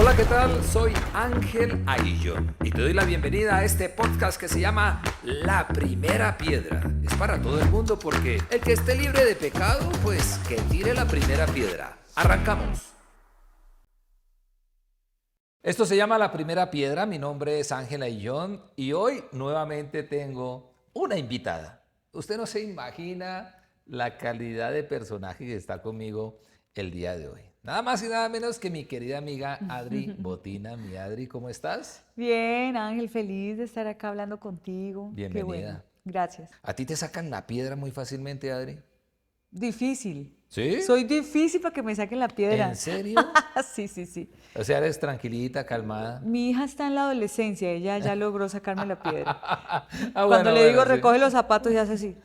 Hola, ¿qué tal? Soy Ángel Aguillón y te doy la bienvenida a este podcast que se llama La Primera Piedra. Es para todo el mundo porque el que esté libre de pecado, pues que tire la primera piedra. Arrancamos. Esto se llama La Primera Piedra. Mi nombre es Ángel Aguillón y hoy nuevamente tengo una invitada. Usted no se imagina la calidad de personaje que está conmigo el día de hoy. Nada más y nada menos que mi querida amiga Adri Botina. Mi Adri, ¿cómo estás? Bien, Ángel, feliz de estar acá hablando contigo. Qué bueno, Bienvenida. gracias. ¿A ti te sacan la piedra muy fácilmente, Adri? Difícil. ¿Sí? Soy difícil para que me saquen la ¿En piedra. serio? Sí, sí, sí. O sea, eres tranquilita, calmada. Mi hija está en la adolescencia, ella ya logró sacarme la piedra. Cuando Bueno, le digo bueno, sí. recoge los zapatos y hace así.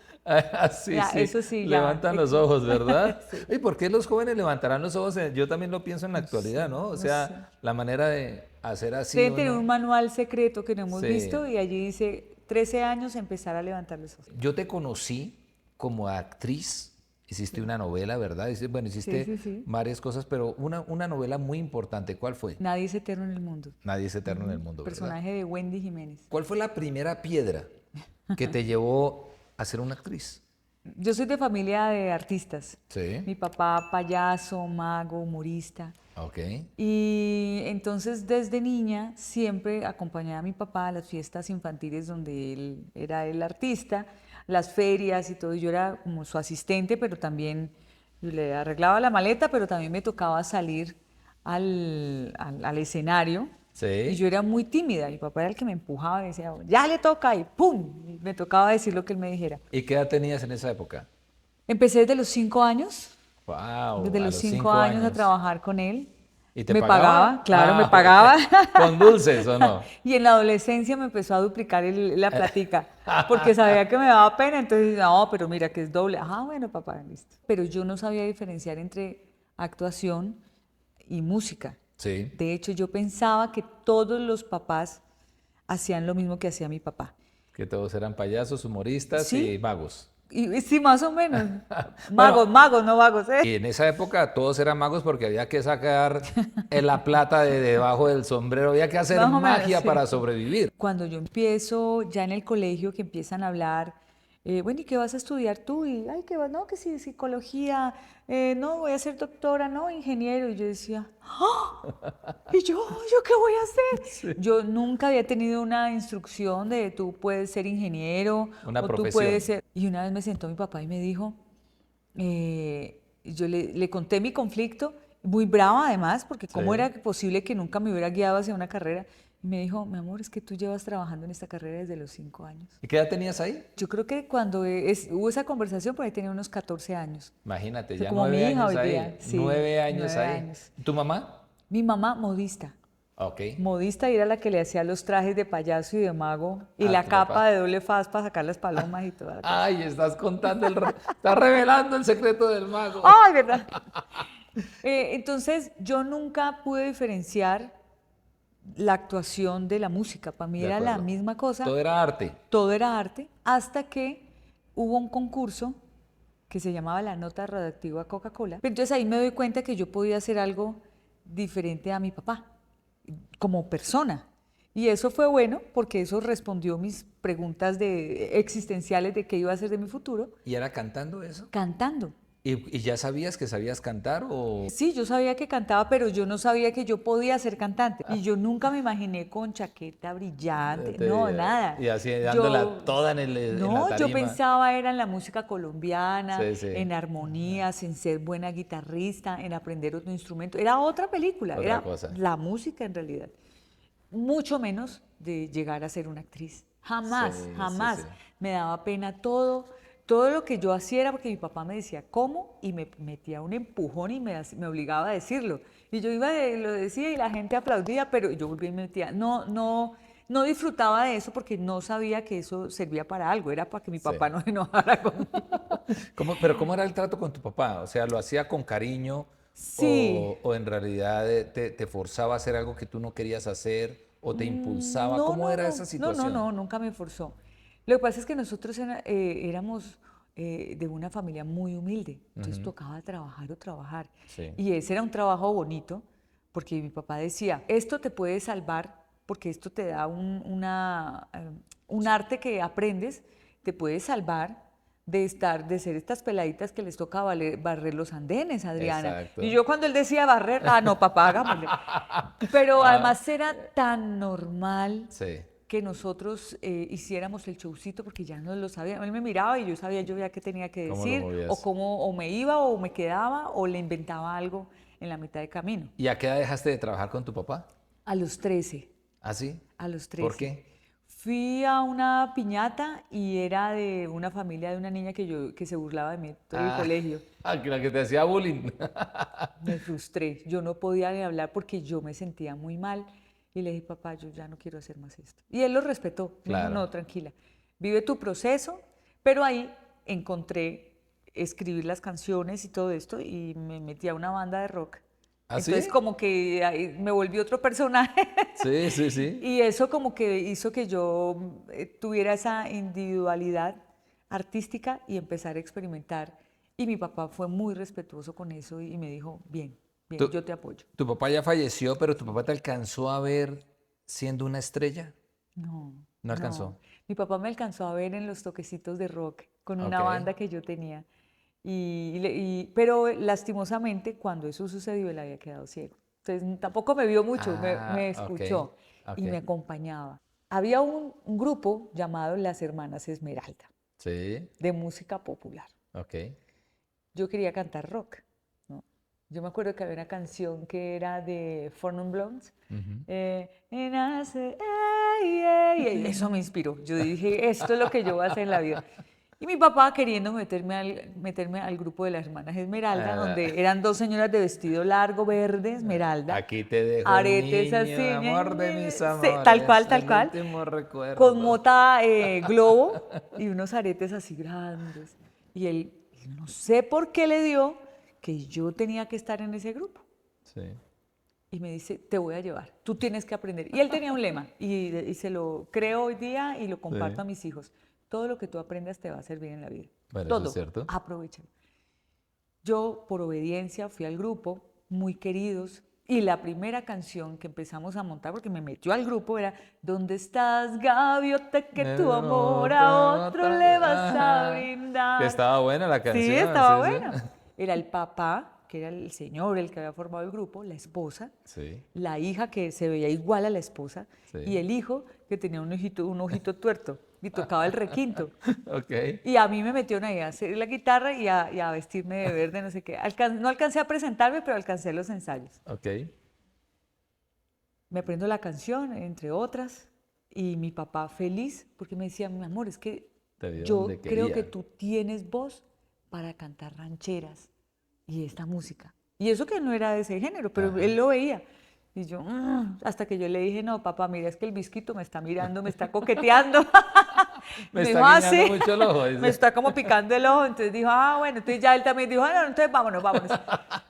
Sí, Ya, sí, eso sí, ya. levantan los ojos, ¿verdad? Sí, ¿Y por qué los jóvenes levantarán los ojos? Yo también lo pienso en la no sé, actualidad, ¿no? O no sé. sea, la manera de hacer así Deben tener un uno. manual secreto que no hemos Sí. visto y allí dice 13 años empezar a levantar los ojos. Yo te conocí como actriz, hiciste una novela, ¿verdad? Bueno, Sí, hiciste sí, sí. varias cosas, pero una novela muy importante, ¿cuál fue? Nadie es eterno en el mundo. Nadie es eterno en el mundo, ¿verdad? Personaje de Wendy Jiménez. ¿Cuál fue la primera piedra que te llevó a ser una actriz? Yo soy de familia de artistas. Sí. Mi papá payaso, mago, humorista. Ok. Y entonces desde niña siempre acompañaba a mi papá a las fiestas infantiles donde él era el artista, las ferias y todo. Yo era como su asistente, pero también yo le arreglaba la maleta, pero también me tocaba salir al escenario. Y yo Sí. era muy tímida. Mi papá era el que me empujaba y decía, ya le toca y ¡pum! Y me tocaba decir lo que él me dijera. ¿Y qué edad tenías en esa época? Empecé desde los 5 años. Wow, Desde a los los 5 cinco años a años. trabajar con él. ¿Y te Me pagaban? pagaba, claro, me Bueno. pagaba. ¿Con dulces o no? Y en la adolescencia me empezó a duplicar la platica, porque sabía que me daba pena, entonces, no, pero mira que es doble. Ah, bueno, papá, listo. Pero yo no sabía diferenciar entre actuación y música. Sí. De hecho, yo pensaba que todos los papás hacían lo mismo que hacía mi papá. Que todos eran payasos, humoristas y Sí, magos. y sí, más o menos. Bueno, Magos, magos, no vagos, ¿eh? y en esa época todos eran magos porque había que sacar la plata de debajo del sombrero, había que hacer Más o menos, magia sí. para sobrevivir. Cuando yo empiezo ya en el colegio que empiezan a hablar, bueno, ¿y qué vas a estudiar tú? Y, ay, ¿qué vas? No, que sí, psicología, no, voy a ser doctora, no, ingeniero. Y yo decía, ¡ah! ¿Y yo qué voy a hacer? Sí. Yo nunca había tenido una instrucción de tú puedes ser ingeniero Una o tú puedes profesión. ser... Y una vez me sentó mi papá y me dijo, yo le conté mi conflicto, muy brava además, porque cómo era Sí. posible que nunca me hubiera guiado hacia una carrera. Y me dijo, mi amor, es que tú llevas trabajando en esta carrera desde los 5 años. ¿Y qué edad tenías ahí? Yo creo que cuando hubo esa conversación, por ahí tenía unos 14 años. Imagínate, O sea, ya como mi nueve hija años hoy día, ahí. sí, 9 años 9 ahí. años. ¿Tu mamá? Mi mamá, modista. Ok. Modista y era la que le hacía los trajes de payaso y de mago y A la tu capa papá. de doble faz para sacar las palomas y toda la cosa. Ay, estás contando estás revelando el secreto del mago. ¡Ay, verdad! Entonces, yo nunca pude diferenciar la actuación de la música. Para mí De era la acuerdo. misma cosa, Todo era arte. todo era arte, hasta que hubo un concurso que se llamaba la nota radioactiva Coca-Cola. Entonces ahí me doy cuenta que yo podía hacer algo diferente a mi papá, como persona. Y eso fue bueno porque eso respondió mis preguntas existenciales de qué iba a hacer de mi futuro, ¿Y era cantando eso? cantando. ¿Y ya sabías que sabías cantar o Sí, yo sabía que cantaba, pero yo no sabía que yo podía ser cantante. Y yo nunca me imaginé con chaqueta brillante, no, nada. y así dándola Yo, toda en la no, yo tarima? pensaba era en la música colombiana, Sí, sí. en armonías, en ser buena guitarrista, en aprender otro instrumento. Era otra película, Otra era cosa. la música en realidad. Mucho menos de llegar a ser una actriz. Jamás, Sí, sí, sí. jamás. Me daba pena todo. Todo lo que yo hacía era porque mi papá me decía cómo y me metía un empujón y me obligaba a decirlo. Y yo iba, lo decía y la gente aplaudía, pero yo volvía y me metía. No, no, no disfrutaba de eso porque no sabía que eso servía para algo. Era para que mi Sí. papá no se enojara conmigo. Pero ¿cómo era el trato con tu papá? O sea, ¿lo hacía con cariño Sí, o en realidad te forzaba a hacer algo que tú no querías hacer o te impulsaba? no, ¿Cómo no, era no, esa no, no, situación? no, nunca me forzó. Lo que pasa es que nosotros éramos de una familia muy humilde, entonces Ujú. tocaba trabajar o trabajar. Sí. Y ese era un trabajo bonito porque mi papá decía, esto te puede salvar porque esto te da un arte que aprendes, te puede salvar de ser estas peladitas que les toca barrer los andenes, Adriana. Y Exacto. yo cuando él decía barrer, no, papá, hagámosle. Pero Ah, además era tan normal sí, que nosotros hiciéramos el showcito porque ya no lo sabíamos. Él me miraba y yo sabía yo ya qué tenía que ¿cómo lo decir, movías? o me iba, o me quedaba, o le inventaba algo en la mitad de camino. ¿Y a qué edad dejaste de trabajar con tu papá? A los 13, ¿Ah, sí? a los ¿Por 13. qué? Fui a una piñata y era de una familia de una niña que se burlaba de mí todo el Ah, colegio. que la que te hacía bullying. Me frustré, yo no podía ni hablar porque yo me sentía muy mal y le dije, papá, yo ya no quiero hacer más esto. Y él lo respetó, me dijo, Claro. no, tranquila, vive tu proceso, pero ahí encontré escribir las canciones y todo esto y me metí a una banda de rock. ¿Ah, Entonces sí? como que ahí me volví otro personaje Sí, sí, sí. y eso como que hizo que yo tuviera esa individualidad artística y empezar a experimentar. Y mi papá fue muy respetuoso con eso y me dijo, bien, Tu, bien, yo te apoyo. tu papá ya falleció, pero tu papá te alcanzó a ver siendo una estrella. No, No no. alcanzó. Mi papá me alcanzó a ver en los toquecitos de rock con Ok. una banda que yo tenía. Pero lastimosamente cuando eso sucedió él había quedado ciego. Entonces tampoco me vio mucho, me Ok. escuchó Ok. y me acompañaba. Había un grupo llamado Las Hermanas Esmeralda, Sí. de música popular. Ok. Yo quería cantar rock, ¿no? Yo me acuerdo que había una canción que era de Four Non Blondes. Ujú. And I said, "Ay, ay", y eso me inspiró. Yo dije, esto es lo que yo voy a hacer en la vida. Y mi papá queriendo meterme al grupo de las hermanas Esmeralda, Ah, donde eran dos señoras de vestido largo, verde, esmeralda, aquí te dejo, aretes niño, así, amor de mis sí, tal amores, cual, tal el cual, último con recuerdo. mota globo y unos aretes así grandes. Y él, no sé por qué le dio que yo tenía que estar en ese grupo. Sí. Y me dice, te voy a llevar, tú tienes que aprender. Y él tenía un lema y se lo creo hoy día y lo comparto Sí. a mis hijos. Todo lo que tú aprendas te va a servir en la vida. Bueno, eso es Todo, cierto. aprovechalo. Yo, por obediencia, fui al grupo, muy queridos, y la primera canción que empezamos a montar, porque me metió al grupo, era ¿Dónde estás, gaviota, que tu amor a otro le vas a Ajá. Que brindar? estaba buena la Sí, canción, sí, estaba sí. buena. Era el papá, que era el señor, el que había formado el grupo, la esposa, Sí, la hija que se veía igual a la esposa, y sí. el hijo que tenía un ojito tuerto y tocaba el requinto. Ok, Y a mí me metieron ahí a hacer la guitarra y a vestirme de verde, no sé qué. No alcancé a presentarme, pero alcancé los ensayos. ok. Me aprendo la canción, entre otras, y mi papá feliz, porque me decía, mi amor, es que Te dio donde yo creo que quería. tú tienes voz para cantar rancheras y esta música. Y eso que no era de ese género, pero Ajá. él lo veía. Y yo, hasta que yo le dije, no, papá, mira, es que el visquito me está mirando, me está coqueteando. Y Me me está dijo, ah, guiñando sí, mucho el ojo, me dice. está como picando el ojo. Entonces dijo, ah, bueno, entonces ya él también dijo, ah, no, entonces vámonos, vámonos.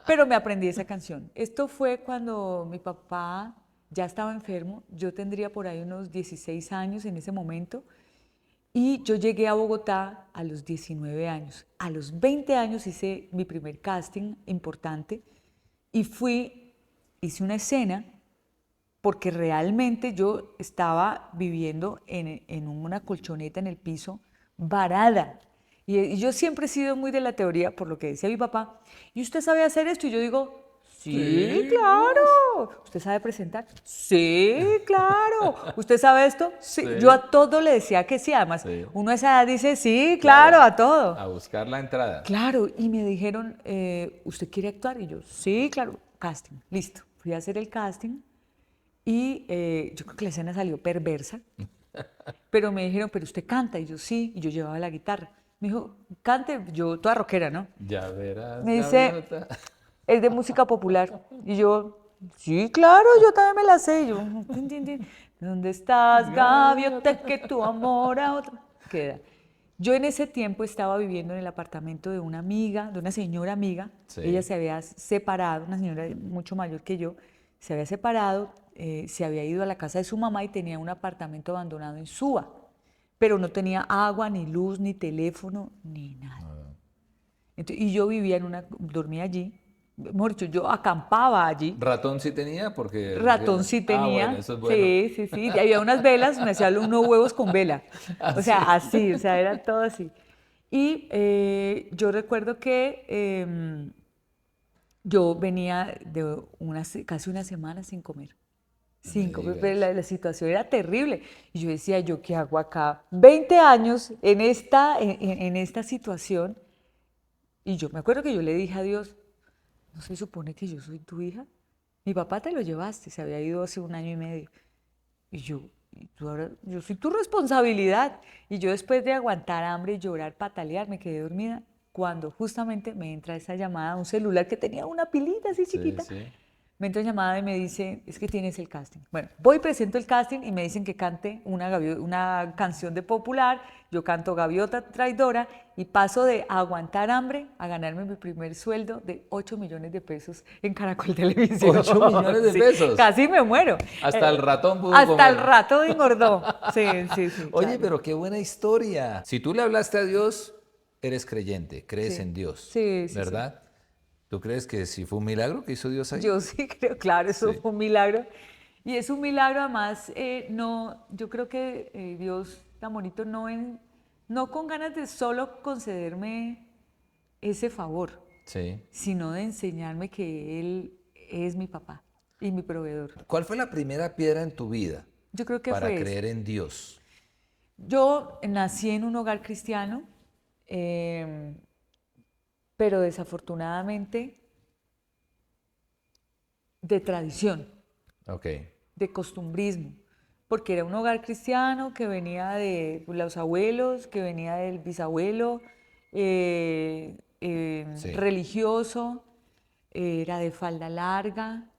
Pero me aprendí esa canción. Esto fue cuando mi papá ya estaba enfermo, yo tendría por ahí unos 16 años en ese momento, y yo llegué a Bogotá a los 19 años. A los 20 años hice mi primer casting importante y hice una escena porque realmente yo estaba viviendo en una colchoneta en el piso, varada. Y yo siempre he sido muy de la teoría, por lo que decía mi papá, ¿y usted sabe hacer esto? Y yo digo, sí, Sí, uf. claro. ¿Usted sabe presentar? Sí, claro. ¿Usted sabe esto? Sí. Yo Sí, a todo le decía que sí. Además, sí. uno a esa edad dice, sí, claro, Claro. a todo. A buscar la entrada. Claro, y me dijeron, ¿usted quiere actuar? Y yo, sí, claro, casting, listo. Fui a hacer el casting y yo creo que la escena salió perversa, pero me dijeron, pero usted canta, y yo sí, y yo llevaba la guitarra. Me dijo, cante, yo toda rockera, ¿no? Ya verás, Me dice, gaviota. es de música popular. Y yo, sí, claro, yo también me la sé. Y yo, tin, tin, tin. ¿Dónde estás, gaviota, que tu amor a otro queda? Yo en ese tiempo estaba viviendo en el apartamento de una amiga, de una señora amiga. Ella Sí. se había separado, una señora mucho mayor que yo, se había separado, se había ido a la casa de su mamá y tenía un apartamento abandonado en Suba, pero no tenía agua, ni luz, ni teléfono, ni nada. Y yo dormía allí Mejor dicho, yo acampaba allí. ¿Ratón sí tenía? Porque... Ratón sí Ah, bueno, tenía, eso es bueno. sí, sí, sí. Y había unas velas, me hacían unos huevos con vela. O sea, Así. así, o sea, era todo así. Y yo recuerdo que yo venía de casi una semana sin comer. No me Sin comer, pero digas. la situación era terrible. Y yo decía, ¿yo qué hago acá? 20 años en esta situación. Y yo me acuerdo que yo le dije a Dios, ¿no se supone que yo soy tu hija? Mi papá te lo llevaste, se había ido hace un año y medio. Y tú ahora, yo soy tu responsabilidad. Y yo después de aguantar hambre, llorar, patalear, me quedé dormida cuando justamente me entra esa llamada a un celular que tenía una pilita así Sí, chiquita. sí. Me entra llamada y me dice, es que tienes el casting. Bueno, voy, presento el casting y me dicen que cante una canción de popular. Yo canto Gaviota Traidora y paso de aguantar hambre a ganarme mi primer sueldo de 8 millones de pesos en Caracol Televisión. 8 millones de pesos. Casi me muero. Hasta el ratón pudo Hasta el comer. rato engordó. Sí, sí, sí, Oye, claro. pero qué buena historia. Si tú le hablaste a Dios, eres creyente, crees Sí, en Dios, sí, sí, sí. ¿verdad? ¿Tú crees que sí fue un milagro que hizo Dios ahí? Yo sí creo, claro, eso Sí. fue un milagro. Y es un milagro, además, no, yo creo que Dios tan bonito no con ganas de solo concederme ese favor, Sí. sino de enseñarme que Él es mi papá y mi proveedor. ¿Cuál fue la primera piedra en tu vida Yo creo que para fue esa. creer en Dios? Yo nací en un hogar cristiano, eh, pero desafortunadamente de tradición. Ok. De costumbrismo, porque era un hogar cristiano que venía de los abuelos, que venía del bisabuelo, Sí. religioso, era de falda larga,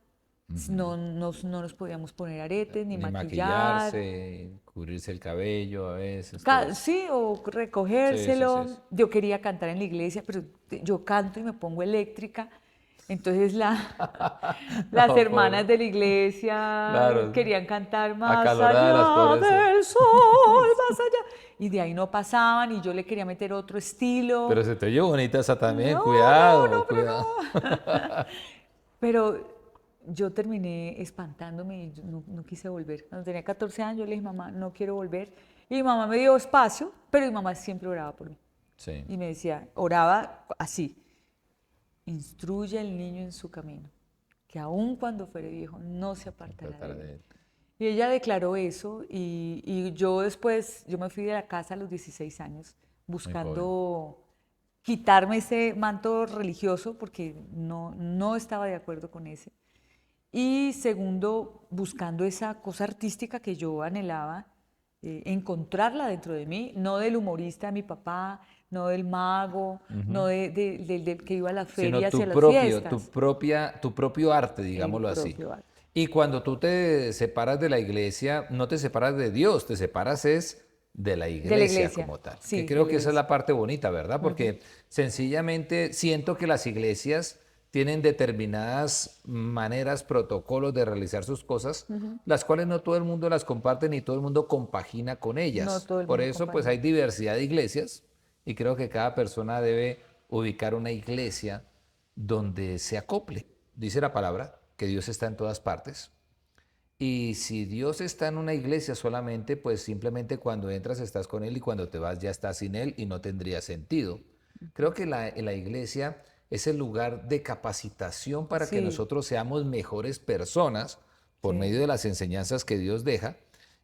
no nos podíamos poner aretes ni Ni maquillar, maquillarse, cubrirse el cabello a veces, todo eso. sí, o Sí, sí, sí, recogérselo. sí. Yo quería cantar en la iglesia, pero yo canto y me pongo eléctrica. Entonces las No, hermanas pobre. de la iglesia Claro. querían cantar más Acalorada las allá pobres. del sol, más allá. Y de ahí no pasaban y yo le quería meter otro estilo. Pero se te oyó bonita esa también, No, no, cuidado, no, pero cuidado. no. Pero yo terminé espantándome y yo no quise volver. Cuando tenía 14 años, yo le dije, mamá, no quiero volver. Y mi mamá me dio espacio, pero mi mamá siempre oraba por mí. Sí. Y me decía, oraba así, instruye al niño en su camino, que aun cuando fuere viejo, no se apartará de Tratar él. de- Y ella declaró eso y yo después, yo me fui de la casa a los 16 años Muy joven. buscando quitarme ese manto religioso porque no estaba de acuerdo con ese. Y segundo, buscando esa cosa artística que yo anhelaba, encontrarla dentro de mí, no del humorista de mi papá, no del mago, no del que iba a las Sino ferias y a las fiestas, tu propio arte, el digámoslo así. propio arte. Y cuando tú te separas de la iglesia, no te separas de Dios, te separas es de la De la iglesia iglesia, como tal. Que sí, de creo la que esa es iglesia. la parte bonita, ¿verdad? Porque sencillamente siento que las iglesias tienen determinadas maneras, protocolos de realizar sus cosas, las cuales no todo el mundo las comparte ni todo el mundo compagina con No ellas. todo el Por mundo eso, pues hay compagina. diversidad de iglesias y creo que cada persona debe ubicar una iglesia donde se acople. Dice la palabra que Dios está en todas partes. Y si Dios está en una iglesia solamente, pues simplemente cuando entras estás con Él y cuando te vas ya estás sin Él y no tendría sentido. Creo que la iglesia es el lugar de capacitación para que Sí, nosotros seamos mejores personas por sí. medio de las enseñanzas que Dios deja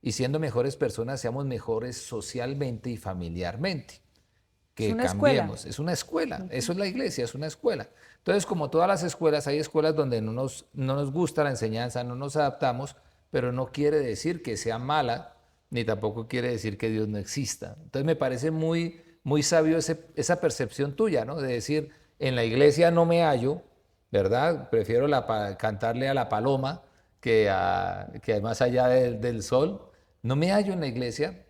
y siendo mejores personas seamos mejores socialmente y familiarmente, Es que una escuela. cambiemos. Es una escuela, eso es la iglesia, es una escuela. Entonces, como todas las escuelas, hay escuelas donde no nos gusta la enseñanza, no nos adaptamos, pero no quiere decir que sea mala, ni tampoco quiere decir que Dios no exista. Entonces, me parece muy sabio esa percepción tuya, ¿no? De decir, en la iglesia no me hallo, ¿verdad? Prefiero cantarle a la paloma que más allá del sol. No me hallo en la iglesia,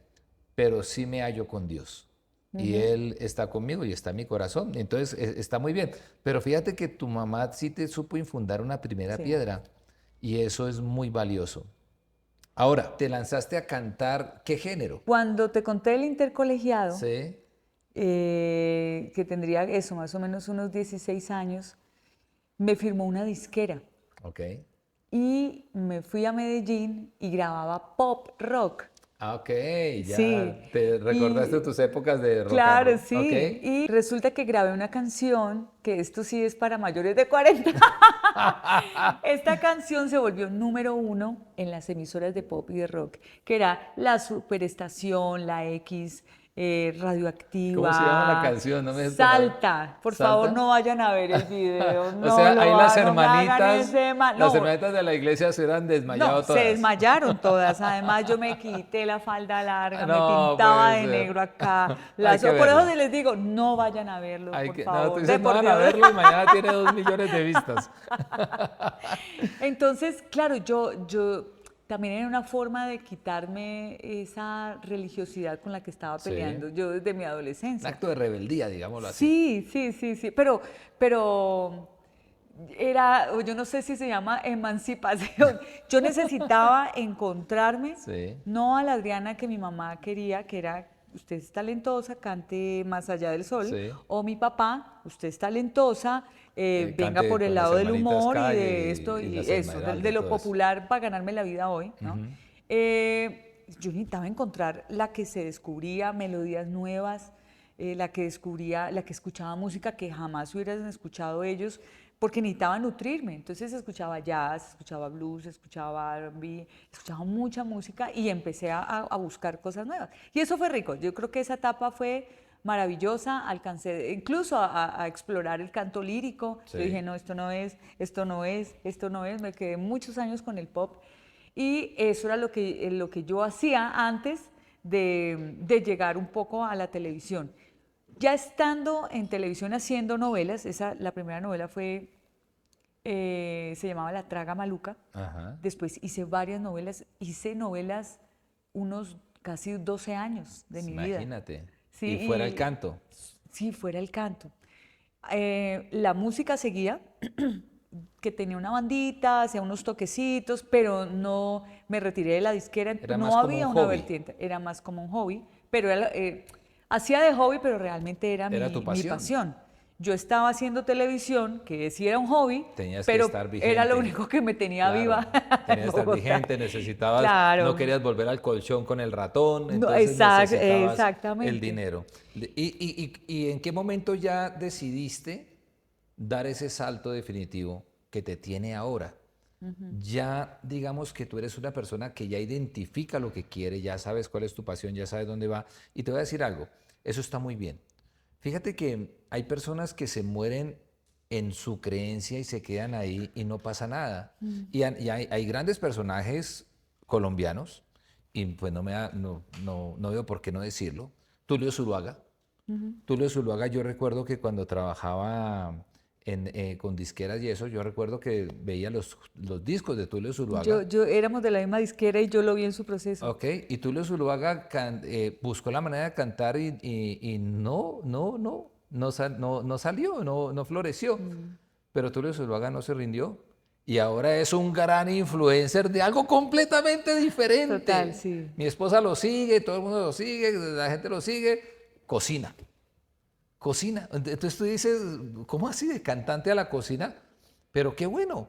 pero sí me hallo con Dios. Y Él está conmigo y está en mi corazón. Entonces está muy bien. Pero fíjate que tu mamá sí te supo infundar una primera Sí. piedra y eso es muy valioso. Ahora, te lanzaste a cantar, ¿qué género? Cuando te conté el intercolegiado, Sí, que tendría eso, más o menos unos 16 años, me firmó una disquera Ok. y me fui a Medellín y grababa pop rock. Ah, ok, Sí, ya te recordaste y tus épocas de rock and claro, roll. Ok. sí. Y resulta que grabé una canción, que esto sí es para mayores de 40. Esta canción se volvió número uno en las emisoras de pop y de rock, que era la Superestación, la X, ¿Cómo se llama la Radioactiva, canción? No me dejes con la... Salta. Por favor, ¿Salta? no vayan a ver el video, O sea, ahí no me hagan ese mal. las No, hermanitas de la iglesia se hubieran no, desmayado se todas. desmayaron todas. Además, yo me quité la falda larga, me No pintaba puede de ser. negro acá. Hay que Por eso verla. sí les digo, no vayan a verlo, Hay por que... No, tú favor. dices, De no por van a Dios. verlo y mañana tiene 2 millones de vistas. Entonces, claro, yo también era una forma de quitarme esa religiosidad con la que estaba Sí. peleando yo desde mi Un adolescencia. acto de rebeldía, digámoslo así. Sí, sí, sí, sí, pero era, o yo no sé si se llama emancipación. Yo necesitaba encontrarme, Sí. no a la Adriana que mi mamá quería, que era, usted es talentosa, cante más allá del sol, Sí. o mi papá, usted es talentosa, venga Cante por el con las lado del hermanitas humor y Calle de esto y y las eso, Esmeralda de y lo todo eso. popular para ganarme la vida hoy, ¿no? Ujú. Yo necesitaba encontrar la que se descubría melodías nuevas, la que descubría, la que escuchaba música que jamás hubieran escuchado ellos, porque necesitaba nutrirme. Entonces escuchaba jazz, escuchaba blues, escuchaba R&B, escuchaba mucha música y empecé a buscar cosas nuevas. Y eso fue rico. Yo creo que esa etapa fue maravillosa. Alcancé incluso a explorar el canto lírico. Yo Sí. dije, no, esto no es, esto no es, esto no es. Me quedé muchos años con el pop. Y eso era lo que yo hacía antes de llegar un poco a la televisión. Ya estando en televisión haciendo novelas, la primera novela se llamaba La Traga Maluca. Ajá. Después hice novelas unos casi 12 años de mi vida. Imagínate. Sí, Y fuera el canto. sí, fuera el canto. La música seguía, que tenía una bandita, hacía unos toquecitos, pero no me retiré de la disquera, Era más no como un había una hobby. vertiente, era más como un hobby, pero hacía de hobby, pero realmente era Era tu mi pasión. pasión. Yo estaba haciendo televisión, que sí era un hobby, Tenías que pero estar era lo vigente. único que me tenía Claro. viva Tenías en que estar Bogotá. vigente, necesitabas, no Claro, querías volver al colchón con el ratón, no, entonces necesitabas el exactamente. dinero. ¿Y en qué momento ya decidiste dar ese salto definitivo que te tiene ahora? Ya digamos que tú eres una persona que ya identifica lo que quiere, ya sabes cuál es tu pasión, ya sabes dónde va. Y te voy a decir algo, eso está muy bien. Fíjate que hay personas que se mueren en su creencia y se quedan ahí y no pasa nada. Y hay grandes personajes colombianos, y pues no veo por qué no decirlo. Tulio Zuluaga. Tulio Zuluaga, yo recuerdo que cuando trabajaba con disqueras y eso, yo recuerdo que veía los discos de Tulio Zuluaga. Yo éramos de la misma disquera y yo lo vi en su proceso. Ok, y Tulio Zuluaga buscó la manera de cantar y no salió, no floreció. Pero Tulio Zuluaga no se rindió y ahora es un gran influencer de algo completamente Total, diferente. sí. Mi esposa lo sigue, todo el mundo lo sigue, la gente lo sigue, cocina. Cocina. Entonces tú dices, ¿cómo así de cantante a la cocina? Pero qué bueno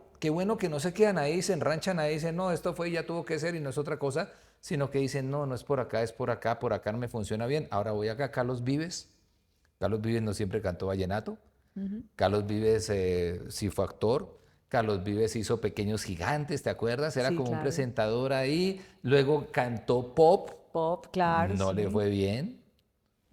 que no se quedan ahí, se enranchan ahí, dicen, no, esto fue y ya tuvo que ser y no es otra cosa, sino que dicen, no, no es por acá no me funciona bien. Ahora voy acá, Carlos Vives. Carlos Vives no siempre cantó vallenato. Carlos Vives sí fue actor. Carlos Vives hizo Pequeños Gigantes, ¿te acuerdas? Era Sí, como un claro. presentador ahí. Luego cantó pop, Pop, claro, no le sí. fue bien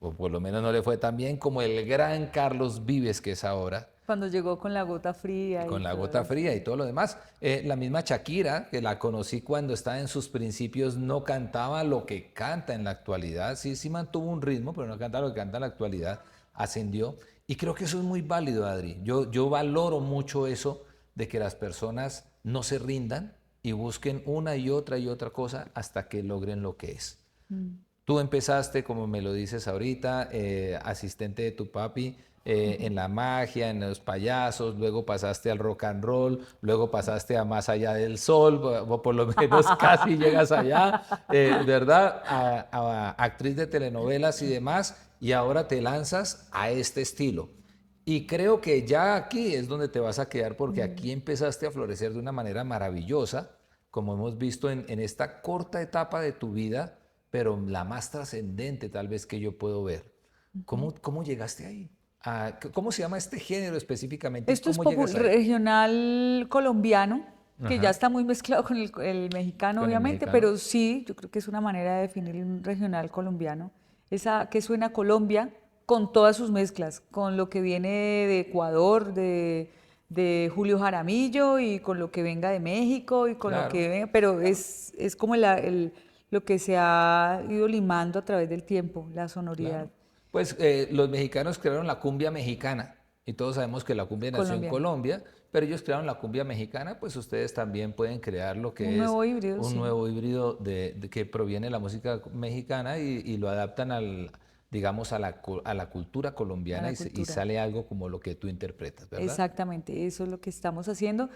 o por lo menos no le fue tan bien como el gran Carlos Vives que es ahora, Cuando llegó con la gota fría y con la todo gota eso. fría y todo lo demás. La misma Shakira, que la conocí cuando estaba en sus principios, no cantaba lo que canta en la actualidad, sí mantuvo un ritmo, pero no canta lo que canta en la actualidad, ascendió. Y creo que eso es muy válido, Adri. Yo valoro mucho eso de que las personas no se rindan y busquen una y otra cosa hasta que logren lo que es. Tú empezaste, como me lo dices ahorita, asistente de tu papi en la magia, en los payasos, luego pasaste al rock and roll, luego pasaste a Más Allá del Sol, o por lo menos casi llegas allá, ¿verdad? A actriz de telenovelas y demás, y ahora te lanzas a este estilo. Y creo que ya aquí es donde te vas a quedar porque aquí empezaste a florecer de una manera maravillosa, como hemos visto en esta corta etapa de tu vida, pero la más trascendente tal vez que yo puedo ver. ¿Cómo llegaste ahí? ¿Cómo se llama este género específicamente y Esto es cómo llegas ahí? regional colombiano, que ya Ajá, está muy mezclado con el mexicano, con el obviamente, mexicano. pero sí, yo creo que es una manera de definir un regional colombiano. Esa que suena a Colombia con todas sus mezclas, con lo que viene de Ecuador, de Julio Jaramillo y con lo que venga de México y con lo Claro, que venga, pero es como lo que se ha ido limando a través del tiempo, la sonoridad claro. Pues los mexicanos crearon la cumbia mexicana y todos sabemos que la cumbia nació en colombiana. Colombia, pero ellos crearon la cumbia mexicana, pues ustedes también pueden crear lo Un que es nuevo híbrido, un sí, nuevo híbrido que proviene de la música mexicana y lo adaptan digamos, a la cultura a colombiana la y cultura. sale algo como lo que tú interpretas, ¿verdad? Exactamente, eso es lo que estamos haciendo.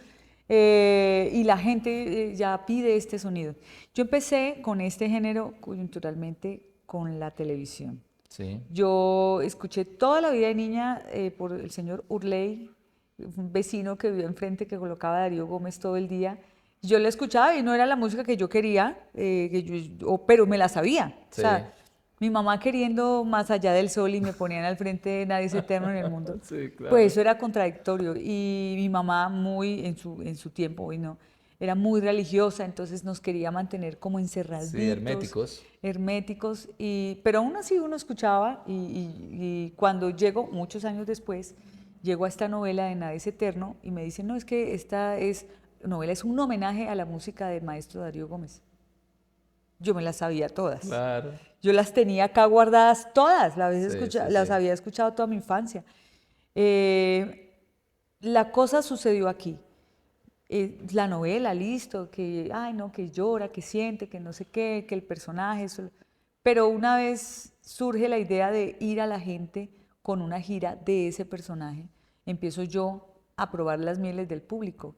Y la gente ya pide este sonido. Yo empecé con este género coyunturalmente con la televisión. Sí, Yo escuché toda la vida de niña por el señor Urley, un vecino que vivía enfrente que colocaba a Darío Gómez todo el día. Yo la escuchaba y no era la música que yo quería, pero me la sabía. O sí. sea, mi mamá queriendo Más allá del sol y me ponían al frente de Nadie es eterno en el mundo. Sí, Pues claro. eso era contradictorio. Y mi mamá muy en su tiempo, hoy no, era muy religiosa, entonces nos quería mantener como Sí, encerraditos, herméticos. herméticos, pero aún así uno escuchaba y cuando llego, muchos años después, llego a esta novela de Nada es Eterno y me dicen, no, es que novela es un homenaje a la música del maestro Darío Gómez. Yo me las sabía todas. Claro. Yo las tenía acá guardadas todas, Sí, sí, las sí. había escuchado toda mi infancia. Eh, la cosa sucedió aquí. La novela, listo, que, ay, no, que llora, que siente, que no sé qué, que el personaje. Pero una vez surge la idea de ir a la gente con una gira de ese personaje, empiezo yo a probar las mieles del público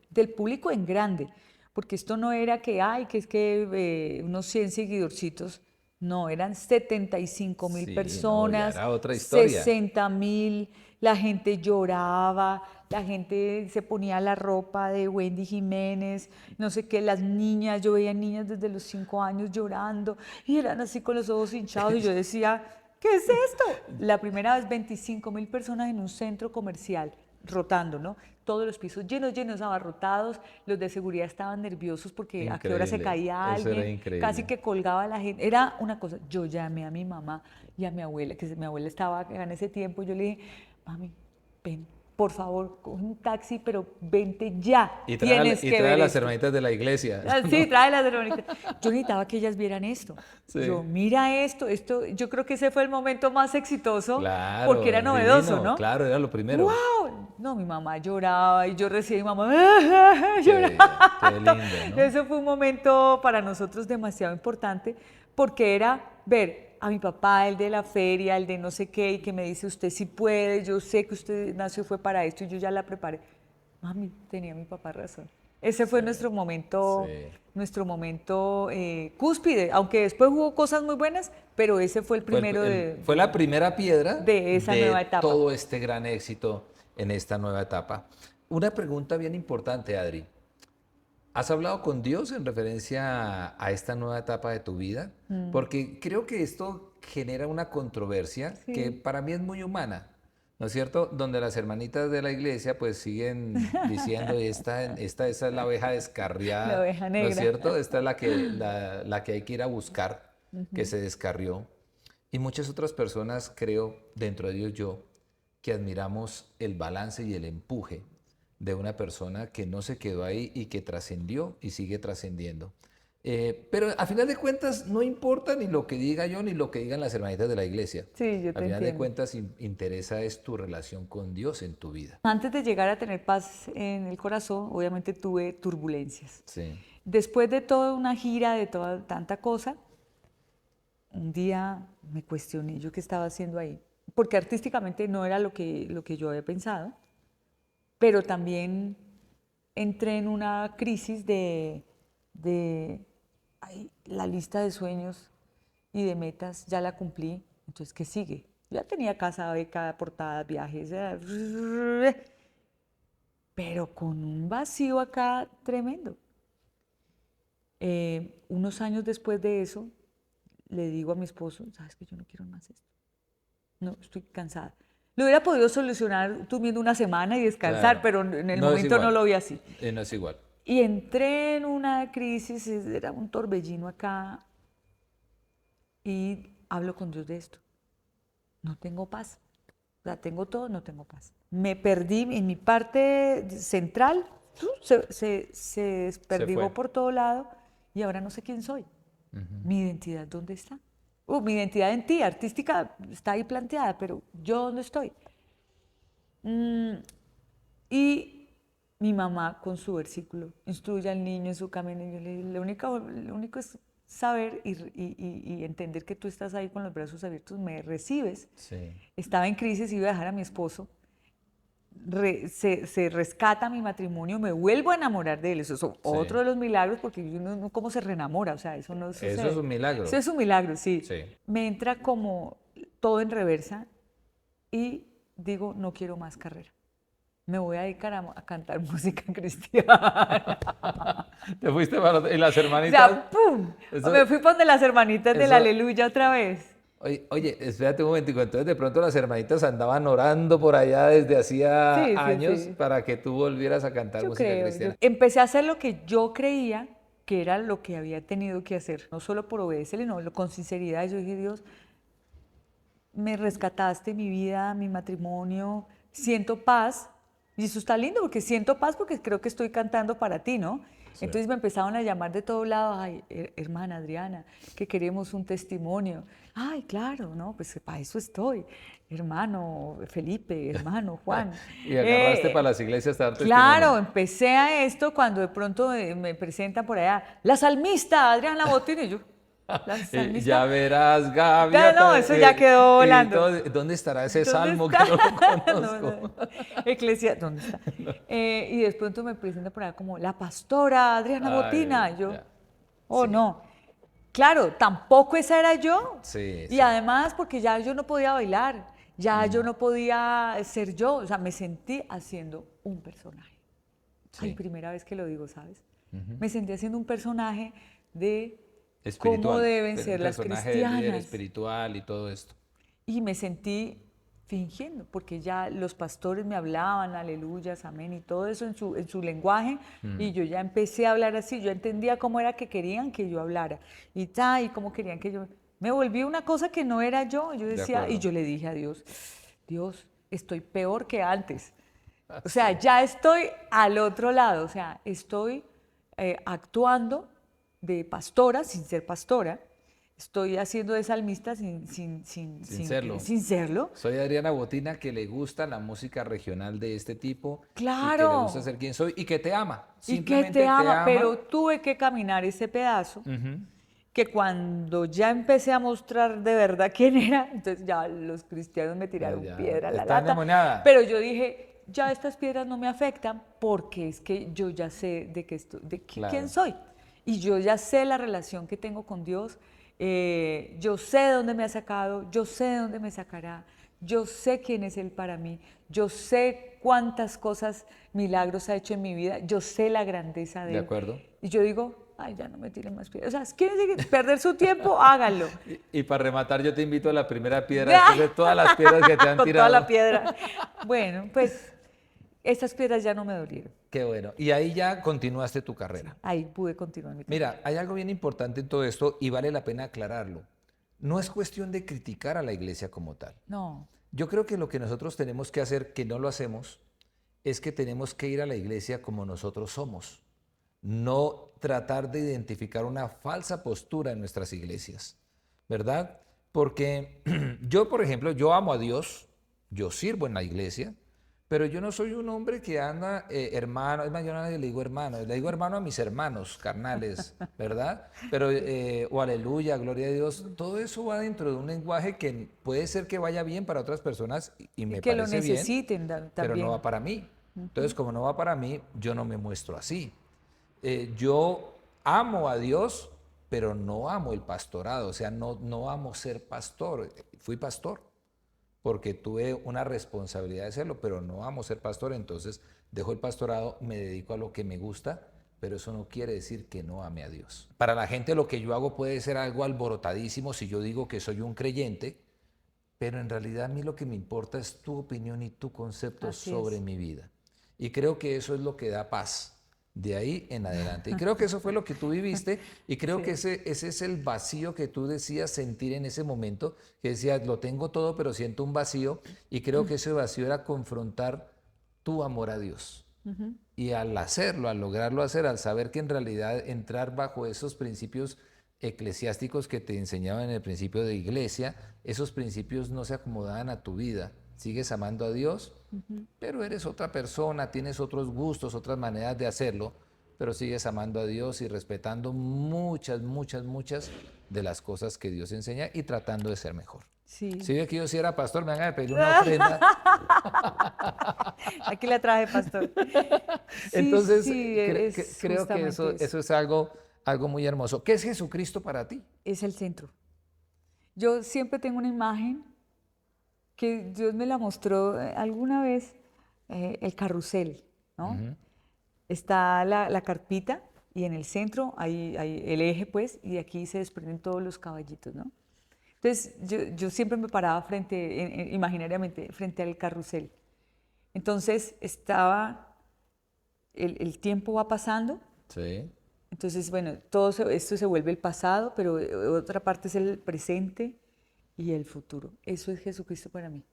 en grande, porque esto no era que, ay, que es que unos 100 seguidorcitos, no, eran 75.000 Sí, no, ya personas, era otra historia. 60.000, la gente lloraba, la gente se ponía la ropa de Wendy Jiménez, no sé qué, las niñas, yo veía niñas desde los 5 años llorando y eran así con los ojos hinchados y yo decía, ¿qué es esto? La primera vez 25.000 personas en un centro comercial rotando, ¿no? Todos los pisos llenos, llenos, abarrotados, los de seguridad estaban nerviosos porque a qué hora se Increíble. caía Eso era alguien, casi increíble. que colgaba a la gente, era una cosa, yo llamé a mi mamá y a mi abuela, mi abuela estaba en ese tiempo, yo le dije, mami, ven, por favor, coge un taxi, pero vente ya, tienes Y que trae a ver las esto. hermanitas de la iglesia, Ah, sí, ¿no? trae las hermanitas. Yo necesitaba que ellas vieran esto. Yo, Sí. mira esto, yo creo que ese fue el momento más exitoso porque era Claro, novedoso, divino, ¿no? claro, era lo primero. ¡Wow! No, mi mamá lloraba y yo recibí mi mamá Qué llorando. lindo, ¿no? Eso fue un momento para nosotros demasiado importante porque era ver a mi papá, el de la feria, el de no sé qué, y que me dice, usted sí puede, yo sé que usted nació fue para esto y yo ya la preparé. Mami, tenía mi papá razón. Ese fue Sí, sí. nuestro momento cúspide, aunque después hubo cosas muy buenas, pero ese fue el primero Fue la primera piedra de esa nueva de etapa. todo este gran éxito en esta nueva etapa. Una pregunta bien importante, Adri. ¿Has hablado con Dios en referencia a esta nueva etapa de tu vida? Porque creo que esto genera una controversia que Sí, para mí es muy humana, ¿no es cierto? Donde las hermanitas de la iglesia pues siguen diciendo, esta es la oveja la descarriada, oveja ¿no es negra. cierto? Esta es la que hay que ir a buscar, que se descarrió. Y muchas otras personas, creo, dentro de Dios yo, que admiramos el balance y el empuje de una persona que no se quedó ahí y que trascendió y sigue trascendiendo. Pero a final de cuentas no importa ni lo que diga yo ni lo que digan las hermanitas de la iglesia. Sí, yo A te final de entiendo. cuentas interesa es tu relación con Dios en tu vida. Antes de llegar a tener paz en el corazón, obviamente tuve turbulencias. Sí, Después de toda una gira, de toda tanta cosa, un día me cuestioné yo qué estaba haciendo ahí, porque artísticamente no era lo que yo había pensado, pero también entré en una crisis de ay, la lista de sueños y de metas ya la cumplí, entonces ¿qué sigue? Yo ya tenía casa, beca, portadas, viajes, pero con un vacío acá tremendo. Unos años después de eso, le digo a mi esposo, sabes que yo no quiero más esto. No, estoy cansada. Lo hubiera podido solucionar durmiendo una semana y descansar, Claro. pero en el No es momento no igual. lo vi así. No es igual. Y entré en una crisis, era un torbellino acá, y hablo con Dios de esto. No tengo paz. O sea, tengo todo, no tengo paz. Me perdí en mi parte central, se Se fue. desperdigó por todo lado y ahora no sé quién soy. ¿Mi identidad dónde está? Mi identidad en ti, artística, está ahí planteada, pero ¿yo dónde estoy? Mm, y mi mamá con su versículo, instruye al niño en su camino. Y yo le digo, lo único es saber y entender que tú estás ahí con los brazos abiertos, me recibes. Sí. Estaba en crisis, iba a dejar a mi esposo, se rescata mi matrimonio, me vuelvo a enamorar de él. Eso es otro Sí. de los milagros, porque uno no cómo se reenamora, o sea, eso no Eso es sucede. un milagro. Eso es un milagro, sí. Sí. Me entra como todo en reversa y digo, no quiero más carrera. Me voy a dedicar a cantar música cristiana. Te fuiste para... ¿Y las O hermanitas? sea, ¡pum! Eso, Me fui para donde las hermanitas del eso... Aleluya otra vez. Oye, espérate un momentico. Entonces, de pronto las hermanitas andaban orando por allá desde hacía Sí, sí, años sí. para que tú volvieras a cantar Yo música creo. cristiana. Empecé a hacer lo que yo creía que era lo que había tenido que hacer. No solo por obedecerle, no, con sinceridad. Yo dije, Dios, me rescataste mi vida, mi matrimonio, siento paz. Y eso está lindo porque siento paz porque creo que estoy cantando para ti, ¿no? Sí. Entonces me empezaron a llamar de todos lados, ay, hermana Adriana, que queremos un testimonio. Ay, claro, no, pues para eso estoy. Hermano Felipe, hermano Juan. Y agarraste para las iglesias a dar testimonio. Claro, empecé a esto cuando de pronto me presentan por allá, la salmista Adriana Botín, y yo, la Y salmista. ya verás, Ya no, Gaviota. eso ya quedó Y volando. ¿dónde estará ese ¿Dónde salmo está? que no lo No, conozco? no. ¿Dónde está? Y de pronto me presenta por allá como la pastora Adriana Botina. Ay, Y yo, ya. oh Sí, no. Claro, tampoco esa era yo. sí, Y sí. además porque ya yo no podía bailar, ya yo no podía ser yo. O sea, me sentí haciendo un personaje. Ay, Sí. primera vez que lo digo, ¿sabes? Me sentí haciendo un personaje de cómo Espiritual. deben Un ser las personaje de líder cristianas. espiritual y todo esto. Y me sentí fingiendo, porque ya los pastores me hablaban, aleluyas, amén, y todo eso en su lenguaje, y yo ya empecé a hablar así, yo entendía cómo era que querían que yo hablara, y cómo querían que yo... Me volví una cosa que no era yo De decía, y acuerdo. yo le dije a Dios, Dios, estoy peor que antes. O sea, ya estoy al otro lado, o sea, estoy actuando de pastora sin ser pastora, estoy haciendo de salmista Sin serlo. sin serlo. Soy Adriana Botina, que le gusta la música regional de este tipo y que le gusta Claro, ser quien soy y que te ama. y que te Simplemente te ama, pero ama. tuve que caminar ese pedazo, Ujú. que cuando ya empecé a mostrar de verdad quién era, entonces ya los cristianos me tiraron Ya, piedra a la está lata, endemoniada. pero yo dije, ya estas piedras no me afectan porque es que yo ya sé de qué estoy, quién Claro. soy, y yo ya sé la relación que tengo con Dios, yo sé de dónde me ha sacado, yo sé de dónde me sacará, yo sé quién es Él para mí, yo sé cuántas cosas, milagros ha hecho en mi vida, yo sé la grandeza de De Él. acuerdo. Y yo digo, ay, ya no me tiren más piedras. O sea, ¿quieren perder su tiempo? Háganlo. Y para rematar, yo te invito a la primera piedra después de todas las piedras que te han Con toda la tirado. piedra. Bueno, pues estas piedras ya no me dolieron. Qué bueno. Y ahí ya continuaste tu carrera. Ahí pude continuar mi carrera. Mira, hay algo bien importante en todo esto y vale la pena aclararlo. No es cuestión de criticar a la iglesia como tal. No, Yo creo que lo que nosotros tenemos que hacer, que no lo hacemos, es que tenemos que ir a la iglesia como nosotros somos. No tratar de identificar una falsa postura en nuestras iglesias, ¿verdad? Porque yo, por ejemplo, yo amo a Dios, yo sirvo en la iglesia, pero yo no soy un hombre que anda hermano, es más, yo no le digo hermano, le digo hermano a mis hermanos carnales, ¿verdad? Pero, o aleluya, gloria a Dios, todo eso va dentro de un lenguaje que puede ser que vaya bien para otras personas y y me que lo parece bien, necesiten pero no también. va para mí. Entonces, como no va para mí, yo no me muestro así. Yo amo a Dios, pero no amo el pastorado, o sea, no amo ser pastor. Fui pastor, porque tuve una responsabilidad de hacerlo, pero no vamos a ser pastor, entonces dejo el pastorado, me dedico a lo que me gusta, pero eso no quiere decir que no ame a Dios. Para la gente lo que yo hago puede ser algo alborotadísimo si yo digo que soy un creyente, pero en realidad a mí lo que me importa es tu opinión y tu concepto sobre mi vida. Y creo que eso es lo que da paz de ahí en adelante. Y creo que eso fue lo que tú viviste y creo que ese es el vacío que tú decías sentir en ese momento, que decías, lo tengo todo, pero siento un vacío, y creo que ese vacío era confrontar tu amor a Dios. Y al hacerlo, al lograrlo hacer, al saber que en realidad entrar bajo esos principios eclesiásticos que te enseñaban en el principio de iglesia, esos principios no se acomodaban a tu vida. Sigues amando a Dios, pero eres otra persona, tienes otros gustos, otras maneras de hacerlo, pero sigues amando a Dios y respetando muchas de las cosas que Dios enseña y tratando de ser mejor. Sí. Si ve que yo sí era pastor, me van a pedir una ofrenda. Aquí la traje, pastor. Entonces, sí, creo que eso es algo muy hermoso. ¿Qué es Jesucristo para ti? Es el centro. Yo siempre tengo una imagen que Dios me la mostró alguna vez, el carrusel, ¿no? Está la carpita y en el centro hay el eje, pues, y aquí se desprenden todos los caballitos, ¿no? Entonces, yo siempre me paraba imaginariamente, frente al carrusel. Entonces, el tiempo va pasando. Sí. Entonces, bueno, esto se vuelve el pasado, pero otra parte es el presente y el futuro. Eso es Jesucristo para mí.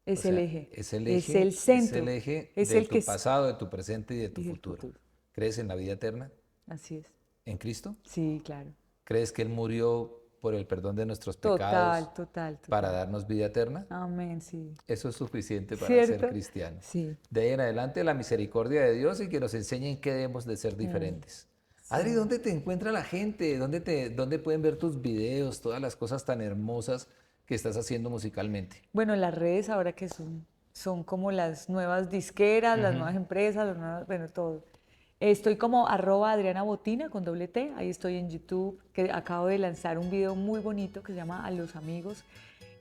Es el eje. Es el eje. Es el centro. Es el eje de tu pasado, de tu presente y de tu futuro. ¿Crees en la vida eterna? Así es. ¿En Cristo? Sí, claro. ¿Crees que Él murió por el perdón de nuestros pecados total. para darnos vida eterna? Amén, sí. Eso es suficiente para ¿Cierto? ser cristiano. Sí. De ahí en adelante la misericordia de Dios y que nos enseñe en qué debemos de ser diferentes. Adri, ¿dónde te encuentra la gente? ¿Dónde pueden ver tus videos, todas las cosas tan hermosas que estás haciendo musicalmente? Bueno, las redes ahora que son como las nuevas disqueras, las nuevas empresas, bueno, todo. Estoy como @AdrianaBotina con doble T, ahí estoy en YouTube, que acabo de lanzar un video muy bonito que se llama A los Amigos.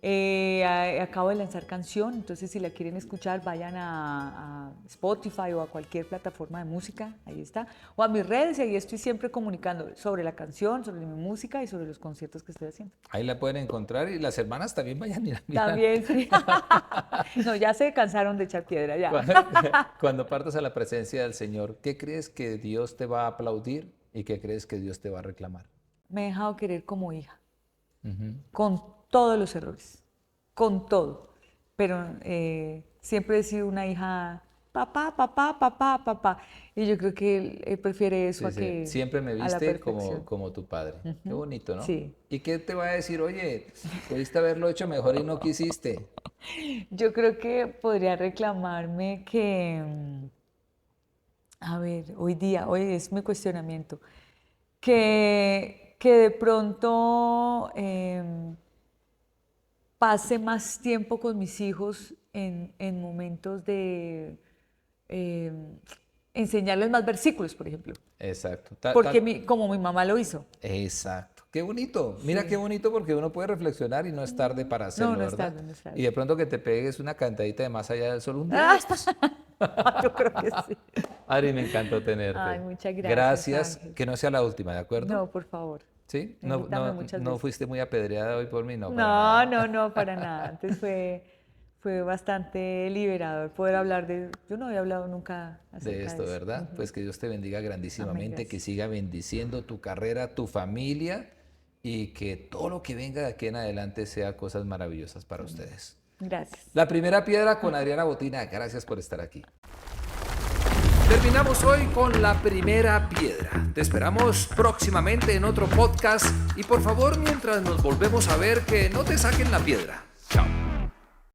Acabo de lanzar canción, entonces si la quieren escuchar vayan a Spotify o a cualquier plataforma de música, ahí está, o a mis redes, y ahí estoy siempre comunicando sobre la canción, sobre mi música y sobre los conciertos que estoy haciendo. Ahí la pueden encontrar y las hermanas también vayan a mirar. También, sí. No, ya se cansaron de echar piedra, ya. Cuando partas a la presencia del Señor, ¿qué crees que Dios te va a aplaudir y qué crees que Dios te va a reclamar? Me he dejado querer como hija, con todos los errores, con todo, pero siempre he sido una hija, papá, y yo creo que él prefiere eso a que siempre me viste como tu padre. Qué bonito, ¿no? Sí. ¿Y qué te va a decir? Oye, pudiste haberlo hecho mejor y no quisiste. Yo creo que podría reclamarme que, a ver, hoy es mi cuestionamiento, que de pronto pase más tiempo con mis hijos en momentos de enseñarles más versículos, por ejemplo. Exacto. Porque como mi mamá lo hizo. Exacto. Qué bonito. Mira qué bonito porque uno puede reflexionar y no es tarde para hacerlo, no es ¿verdad? tarde, no es tarde. Y de pronto que te pegues una cantadita de Más Allá del Sol un día. Yo creo que sí. Adri, me encantó tenerte. Ay, muchas gracias. Gracias. Ángel. Que no sea la última, ¿de acuerdo? No, por favor. ¿Sí? Invítame muchas No veces. fuiste muy apedreada hoy por mí, no. Para nada. No, para nada. Antes fue bastante liberador poder hablar yo no había hablado nunca acerca De esto, eso. ¿verdad? Pues que Dios te bendiga grandísimamente, Amén, que gracias. siga bendiciendo tu carrera, tu familia y que todo lo que venga de aquí en adelante sea cosas maravillosas para ustedes. Gracias. La primera piedra con Adriana Botina. Gracias por estar aquí. Terminamos hoy con la primera piedra. Te esperamos próximamente en otro podcast y por favor, mientras nos volvemos a ver, que no te saquen la piedra. Chao.